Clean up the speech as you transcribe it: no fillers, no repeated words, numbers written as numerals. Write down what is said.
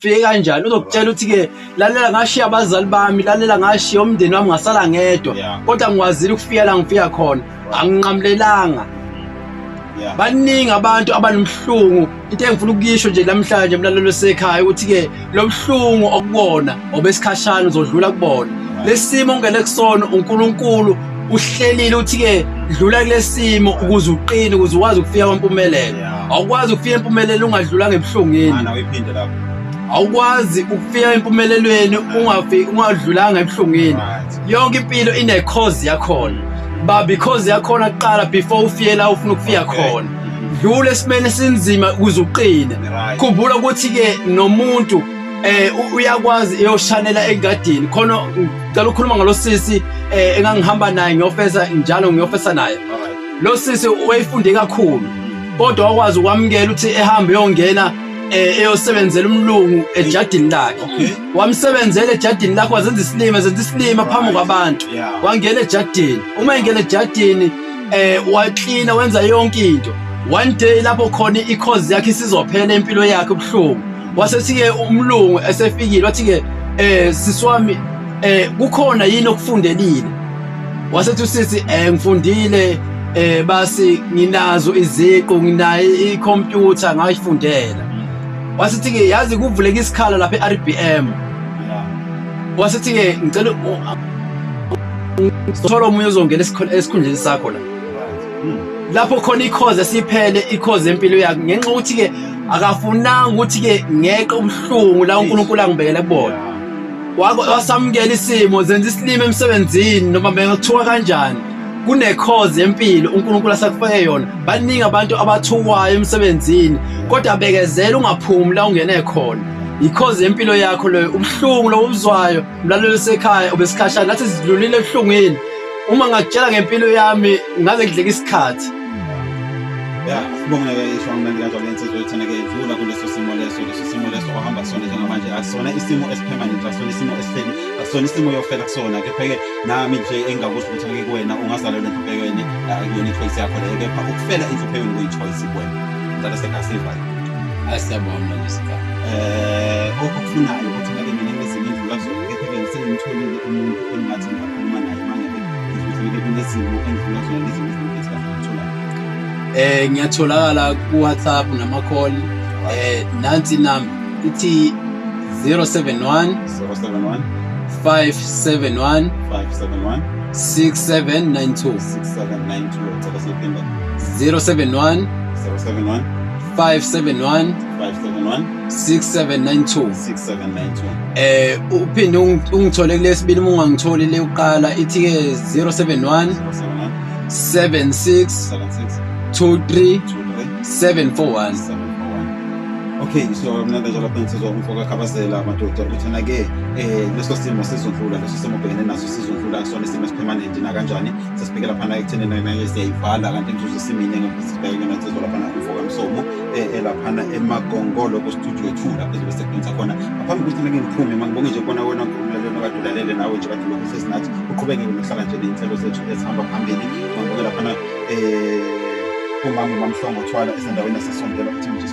fike kanjani uzokutshela ukuthi ke lalela ngashiya abazali bami lalela ngashiya umndeni wami ngasala ngedwa kodwa ngiwazile ukufika la ngifika khona anginqamlelanga. Baningi abantu abanomhlungu into engifuna ukuyisho nje namhlanje mlalelo sekhaya ukuthi ke lo buhlungu okubona obesikhashana uzodlula kubona. Lesimo ongene kusona uNkulunkulu uhlelile uthi ke dlula kulesimo ukuze uqine ukuze ukwazi ukufika kwempumelelo. Awukwazi ukufika empumelelo ungadlula ngebuhlungeni. Uyiphinde lapho. Awukwazi ukufika empumelelweni ungadlulanga ebuhlungeni. Yonke impilo ine cause yakhona. Because yakhona kuqala before ufike la ufuna ukufika khona. Dlula esimene sinzima ukuze uqine. Khumbula ukuthi ke nomuntu uyakwazi eyoshanela engadini khona ngicela ukukhuluma ngalosisi engangihamba naye ngiyofesa njalo ngiyofesa naye. Lo sisi wayefunde kakhulu kodwa wakwazi ukwamukela ukuthi ehambe yongena eyosebenzela umlungu ejardini lakhe. Wamsebenzela ejardini lakhe wazenza isilima phambi kwabantu. Wangena ejardini. Uma engena ejardini wacleana wenza yonke into. One day lapho khona icause yakhe isizophela impilo yakhe ubuhlungu. Wasethi ke umlungu esefikile wathi ke siswami kukhona yini okufundelile. Wasethi usisi ngifundile basi nginazo iziqu nginayo icomputer ngayifundela. Wasethi ke yazi kuvuleka isikhala lapha eRBM. Wasethi ke ngicela uthola umunye uzongena esikhundleni sakho la. Lapho khona ikhoze esiphele ikhoze empilo yakhe ngenxa ukuthi ke akafunanga ukuthi ke ngeqe ubuhlungu la uNkulunkulu angibekele kubona. Wasamukela isimo zenza isilimo emsebenzini noma bengakuthiwa kanjani. Kune cause empilo uNkulunkulu asakufake yona. Baningi abantu abathukwayo emsebenzini kodwa abekezela ungaphumi la ungene khona. Because empilo yakho lo ubuhlungu lo ubuzwayo mlalelo sekhaya obesikhashana nathi sidlulile ebuhlungweni. Uma ngakutshela ngempilo yami ngaze ngidleke isikhathi. Sibonga isho mnandi kanjalo insizwe ethana ke idlula kuleso simo leso ohamba kusona njengamanje akusona isimo esipermanent akusona isimo esihleli akusona isimo yofela kusona kepha-ke nami nje engakusho ukuthi ke kuwena ungazalelwa enhluphekweni akuyona ichoice yakho leyo kepha ukufela enhluphekweni kuyichoice kuwena ngicela sekasivayo asiyabona lesikhathi okufunayo ukuthi ngake mina ngezinye indlula kuzona kepha-ke sengimtholile umuntu engathi ngikhuluma naye manje ke kunezimo endlula kuzona lezimo ngiyatholakala ku WhatsApp nama call nansi number ithi 071 571 6792 071 571 6792 uphinde ungithole kulesibili uma ungangitholi le uqala ithi ke 071 76 23 741. Okay, so mna njalo lapha insizwa umfoka khabazela amadoda uthena ke leso simo sizodlula leso simo bhekene naso sizodlula kusona isimo esipermanent na kanjani sesibhekela lapha ekuthenini naye siyayivala kanti ngizoze simine ngesibheke natsizwa lapha umfoka Msomo lapha eMagongolo ku studio 2 lapha ezobe sekhonza khona ngaphambi ukuthi nake ngiphume mangibonge nje kona wena umlalelo kadulalele nawe nje kade lokho sesinathi uqhubeke ngokuhlala nje inhlelo zethu ezihamba phambili ngibonge lapha umama uMamhlongo Thwala esendaweni yasesondela uthi nje